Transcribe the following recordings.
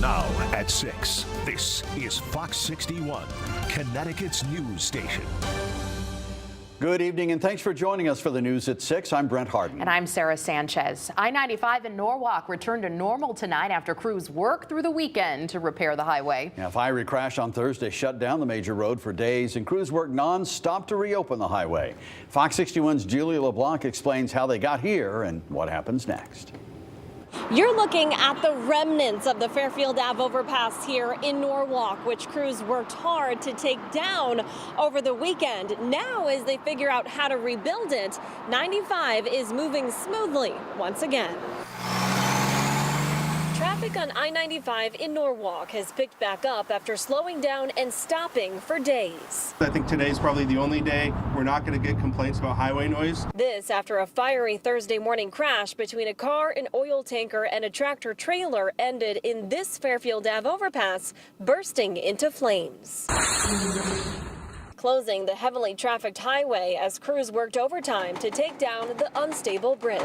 Now at 6, this is Fox 61, Connecticut's news station. Good evening and thanks for joining us for the news at 6. I'm Brent Harden. And I'm Sarah Sanchez. I-95 in Norwalk returned to normal tonight after crews worked through the weekend to repair the highway. A fiery crash on Thursday shut down the major road for days, and crews worked non-stop to reopen the highway. Fox 61's Julia LeBlanc explains how they got here and what happens next. You're looking at the remnants of the Fairfield Ave overpass here in Norwalk, which crews worked hard to take down over the weekend. Now, as they figure out how to rebuild it, 95 is moving smoothly once again. Traffic on I-95 in Norwalk has picked back up after slowing down and stopping for days. I think today's probably the only day we're not going to get complaints about highway noise. This after a fiery Thursday morning crash between a car, an oil tanker, and a tractor trailer ended in this Fairfield Ave overpass, bursting into flames, closing the heavily trafficked highway as crews worked overtime to take down the unstable bridge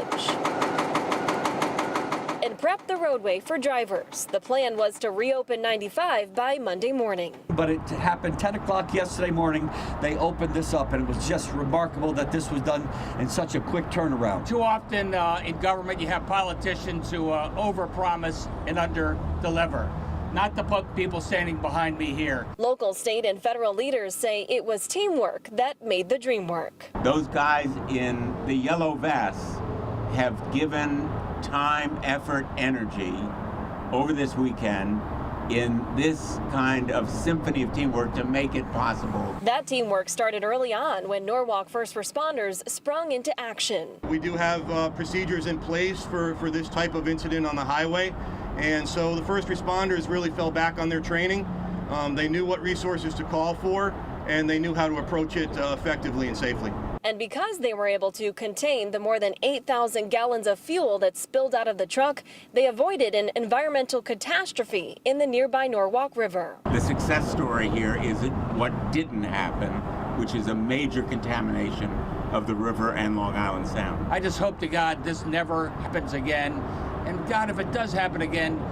and prep the roadway for drivers. The plan was to reopen 95 by Monday morning. But it happened 10 o'clock yesterday morning. They opened this up, and it was just remarkable that this was done in such a quick turnaround. Too often in government, you have politicians who overpromise and underdeliver. Not the people standing behind me here. Local, state, and federal leaders say it was teamwork that made the dream work. Those guys in the yellow vests have given time, effort, energy over this weekend in this kind of symphony of teamwork to make it possible. That teamwork started early on when Norwalk first responders sprung into action. We do have procedures in place for this type of incident on the highway, and so the first responders really fell back on their training. They knew what resources to call for, and they knew how to approach it effectively and safely. And because they were able to contain the more than 8,000 gallons of fuel that spilled out of the truck, they avoided an environmental catastrophe in the nearby Norwalk River. The success story here is what didn't happen, which is a major contamination of the river and Long Island Sound. I just hope to God this never happens again. And God, if it does happen again,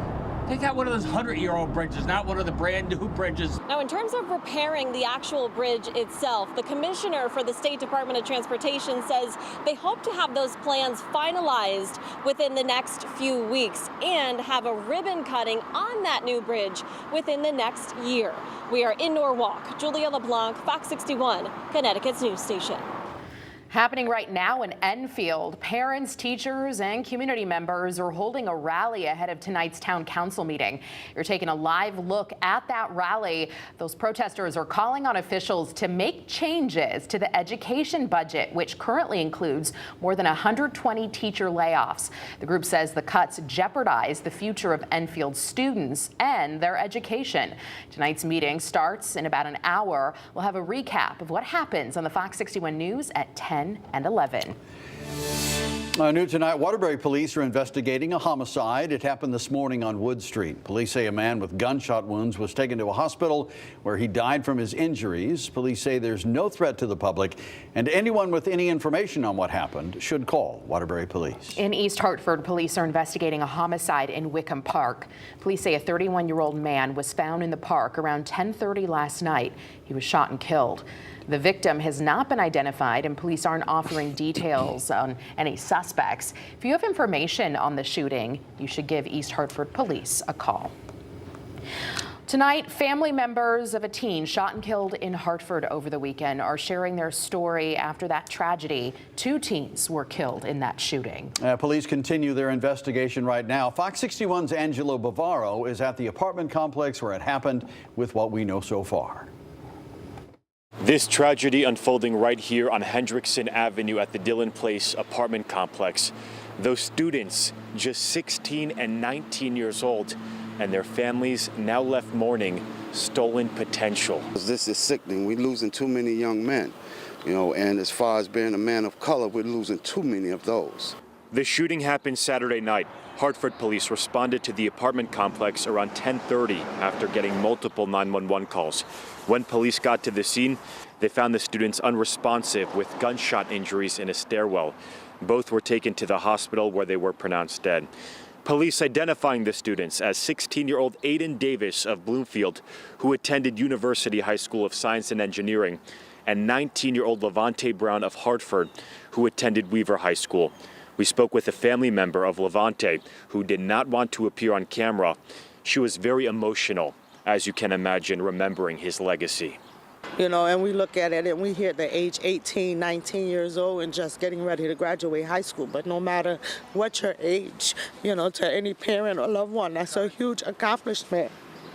take out one of those 100-year-old bridges, not one of the brand new bridges. Now, in terms of repairing the actual bridge itself, the commissioner for the State Department of Transportation says they hope to have those plans finalized within the next few weeks and have a ribbon cutting on that new bridge within the next year. We are in Norwalk. Julia LeBlanc, Fox 61, Connecticut's news station. Happening right now in Enfield, parents, teachers, and community members are holding a rally ahead of tonight's town council meeting. You're taking a live look at that rally. Those protesters are calling on officials to make changes to the education budget, which currently includes more than 120 teacher layoffs. The group says the cuts jeopardize the future of Enfield students and their education. Tonight's meeting starts in about an hour. We'll have a recap of what happens on the Fox 61 News at 10 and 11. New tonight, Waterbury police are investigating a homicide. It happened this morning on Wood Street. Police say a man with gunshot wounds was taken to a hospital where he died from his injuries. Police say there's no threat to the public, and anyone with any information on what happened should call Waterbury Police. In East Hartford, police are investigating a homicide in Wickham Park. Police say a 31-year-old man was found in the park around 10:30 last night. He was shot and killed. The victim has not been identified, and police aren't offering details on any suspects. If you have information on the shooting, you should give East Hartford Police a call. Tonight, family members of a teen shot and killed in Hartford over the weekend are sharing their story after that tragedy. 2 teens were killed in that shooting. Police continue their investigation right now. Fox 61's Angelo Bavaro is at the apartment complex where it happened with what we know so far. This tragedy unfolding right here on Hendrickson Avenue at the Dillon Place apartment complex. Those students, just 16 and 19 years old, and their families now left mourning stolen potential. This is sickening. We're losing too many young men, and as far as being a man of color, we're losing too many of those. The shooting happened Saturday night. Hartford police responded to the apartment complex around 10:30 after getting multiple 911 calls. When police got to the scene, they found the students unresponsive with gunshot injuries in a stairwell. Both were taken to the hospital where they were pronounced dead. Police identifying the students as 16-year-old Aiden Davis of Bloomfield, who attended University High School of Science and Engineering, and 19-year-old Levante Brown of Hartford, who attended Weaver High School. We spoke with a family member of Levante who did not want to appear on camera. She was very emotional, as you can imagine, remembering his legacy. You know, and we look at it and we hear the age 18, 19 years old and just getting ready to graduate high school. But no matter what your age, you know, to any parent or loved one, that's a huge accomplishment.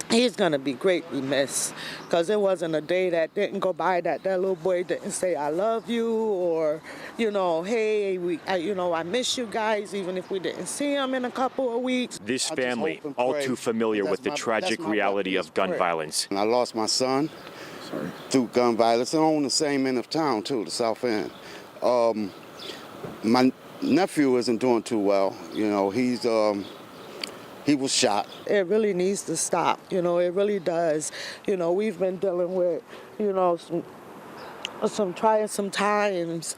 He's going to be greatly missed, because there wasn't a day that didn't go by that little boy didn't say, I love you, or, you know, hey, I miss you guys, even if we didn't see him in a couple of weeks. This family, all too familiar with the tragic reality of gun violence. And I lost my son through gun violence, and on the same end of town, too, the South End. My nephew isn't doing too well. You know, he was shot. It really needs to stop, you know, it really does. You know, we've been dealing with, you know, some trying some times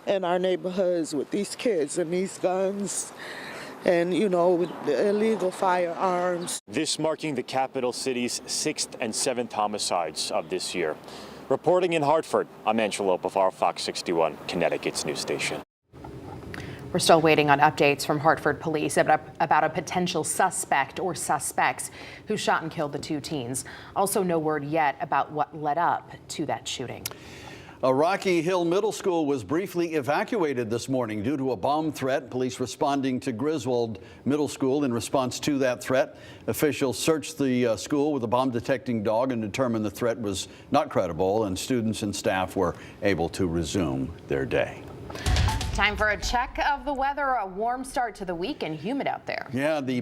in our neighborhoods with these kids and these guns and, you know, with the illegal firearms. This marking the capital city's 6th and 7th homicides of this year. Reporting in Hartford, I'm Angelo Bavaro, Fox 61, Connecticut's news station. We're still waiting on updates from Hartford police about a potential suspect or suspects who shot and killed the two teens. Also, no word yet about what led up to that shooting. A Rocky Hill Middle School was briefly evacuated this morning due to a bomb threat. Police responding to Griswold Middle School in response to that threat. Officials searched the school with a bomb detecting dog and determined the threat was not credible, and students and staff were able to resume their day. Time for a check of the weather. A warm start to the week and humid out there. Yeah, the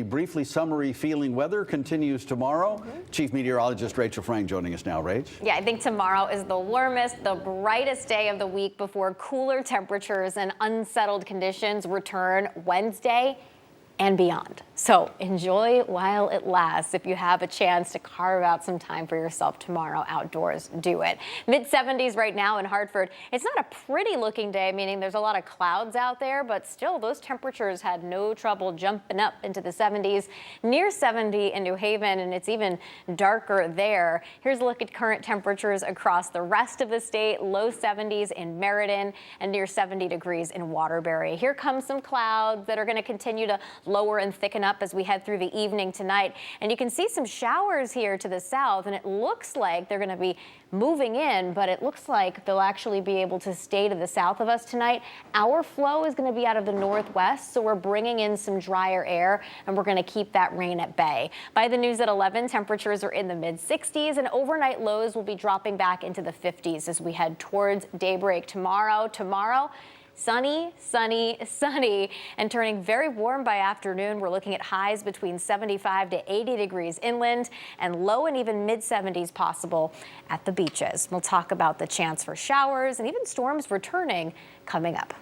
briefly summery feeling weather continues tomorrow. Chief Meteorologist Rachel Frank joining us now. Rach? Yeah, I think tomorrow is the warmest, the brightest day of the week before cooler temperatures and unsettled conditions return Wednesday and beyond. So enjoy while it lasts. If you have a chance to carve out some time for yourself tomorrow outdoors, do it. Mid-70s right now in Hartford. It's not a pretty looking day, meaning there's a lot of clouds out there, but still those temperatures had no trouble jumping up into the 70s. Near 70 in New Haven, and it's even darker there. Here's a look at current temperatures across the rest of the state. Low 70s in Meriden and near 70 degrees in Waterbury. Here comes some clouds that are going to continue to lower and thicken up as we head through the evening tonight. And you can see some showers here to the south, and it looks like they're going to be moving in, but it looks like they'll actually be able to stay to the south of us tonight. Our flow is going to be out of the northwest, so we're bringing in some drier air, and we're going to keep that rain at bay. By the news at 11, temperatures are in the mid-60s, and overnight lows will be dropping back into the 50s as we head towards daybreak tomorrow. Sunny, sunny, sunny, and turning very warm by afternoon. We're looking at highs between 75 to 80 degrees inland and low and even mid-70s possible at the beaches. We'll talk about the chance for showers and even storms returning coming up.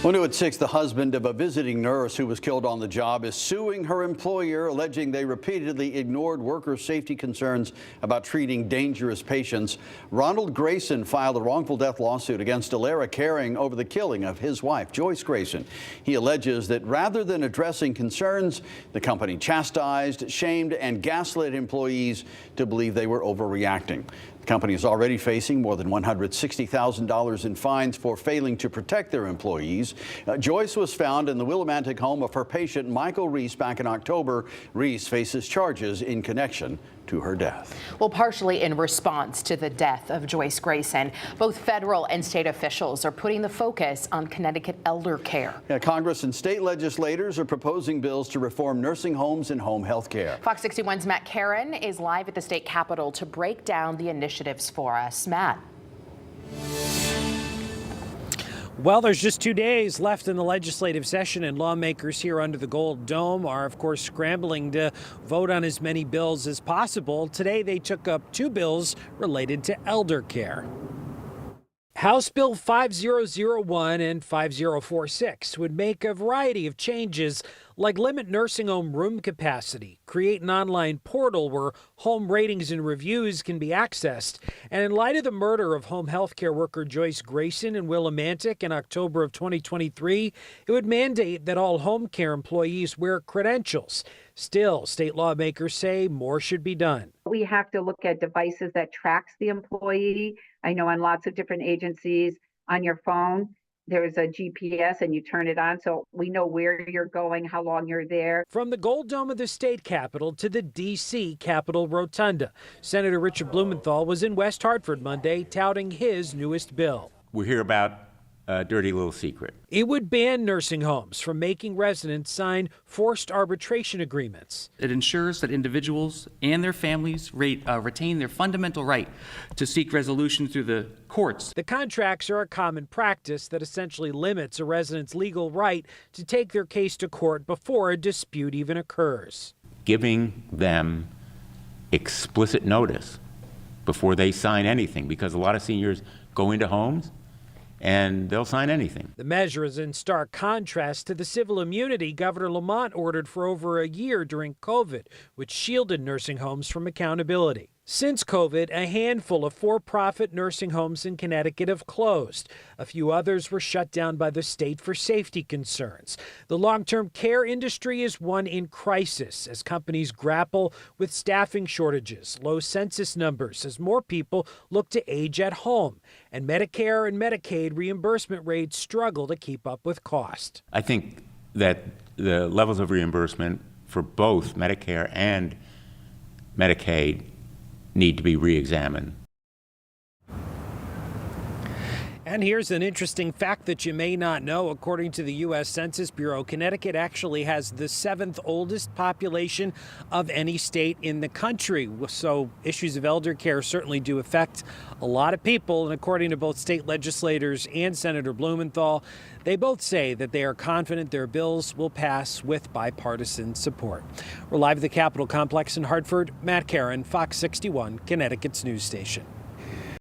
Well, new at 6, the husband of a visiting nurse who was killed on the job is suing her employer, alleging they repeatedly ignored worker safety concerns about treating dangerous patients. Ronald Grayson filed a wrongful death lawsuit against Alara Caring over the killing of his wife, Joyce Grayson. He alleges that rather than addressing concerns, the company chastised, shamed, and gaslit employees to believe they were overreacting. The company is already facing more than $160,000 in fines for failing to protect their employees. Joyce was found in the Willimantic home of her patient, Michael Reese, back in October. Reese faces charges in connection to her death. Well, partially in response to the death of Joyce Grayson, both federal and state officials are putting the focus on Connecticut elder care. Yeah, Congress and state legislators are proposing bills to reform nursing homes and home health care. Fox 61's Matt Karen is live at the state capitol to break down the initiatives for us. Matt. Well, there's just 2 days left in the legislative session, and lawmakers here under the Gold Dome are, of course, scrambling to vote on as many bills as possible. Today, they took up 2 bills related to elder care. House Bill 5001 and 5046 would make a variety of changes like limit nursing home room capacity, create an online portal where home ratings and reviews can be accessed. And in light of the murder of home health care worker Joyce Grayson in Willimantic in October of 2023, it would mandate that all home care employees wear credentials. Still, state lawmakers say more should be done. We have to look at devices that tracks the employee. I know on lots of different agencies on your phone, there's a GPS and you turn it on so we know where you're going, how long you're there. From the Gold Dome of the state capitol to the D.C. Capitol Rotunda, Senator Richard Blumenthal was in West Hartford Monday touting his newest bill. We're here about a dirty little secret. It would ban nursing homes from making residents sign forced arbitration agreements. It ensures that individuals and their families retain their fundamental right to seek resolution through the courts. The contracts are a common practice that essentially limits a resident's legal right to take their case to court before a dispute even occurs. Giving them explicit notice before they sign anything, because a lot of seniors go into homes and they'll sign anything. The measure is in stark contrast to the civil immunity Governor Lamont ordered for over a year during COVID, which shielded nursing homes from accountability. Since COVID, a handful of for-profit nursing homes in Connecticut have closed. A few others were shut down by the state for safety concerns. The long-term care industry is one in crisis as companies grapple with staffing shortages, low census numbers as more people look to age at home, and Medicare and Medicaid reimbursement rates struggle to keep up with cost. I think that the levels of reimbursement for both Medicare and Medicaid need to be re-examined. And here's an interesting fact that you may not know. According to the U.S. Census Bureau, Connecticut actually has the 7th oldest population of any state in the country. So issues of elder care certainly do affect a lot of people. And according to both state legislators and Senator Blumenthal, they both say that they are confident their bills will pass with bipartisan support. We're live at the Capitol Complex in Hartford. Matt Caron, Fox 61, Connecticut's news station.